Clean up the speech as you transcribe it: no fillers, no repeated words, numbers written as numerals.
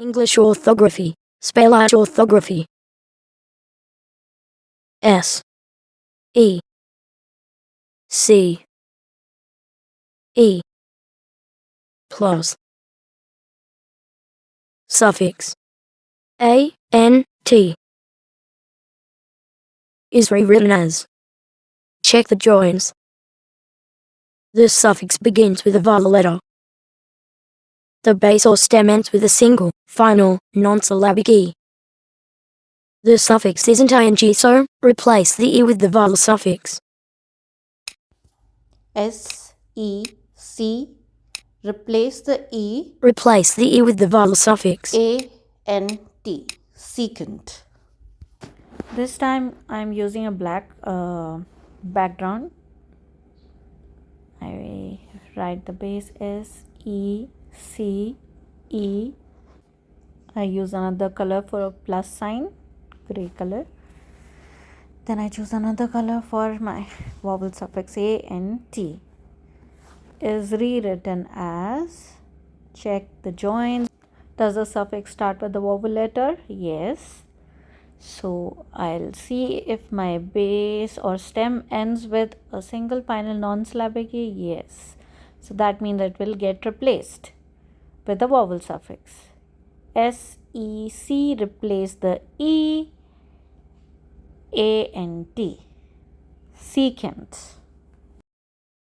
English orthography, spell out orthography. S E C E plus suffix A N T is rewritten as. Check the joins. The suffix begins with a vowel letter. The base or stem ends with a single, final, non-syllabic E. The suffix isn't ing, so replace the E with the vowel suffix. S-E-C, replace the E. Replace the E with the vowel suffix. A-N-T, secant. This time I'm using a black background. I write the base S-E-C-E. I use another color for a plus sign, gray color. Then I choose another color for my vowel suffix A-N-T. Is rewritten as. Check the joins. Does the suffix start with the vowel letter? Yes. So I'll see if my base or stem ends with a single final non-syllabic E. Yes. So that means it will get replaced with the vowel suffix. S-E-C, replace the E. A-N-T, secant.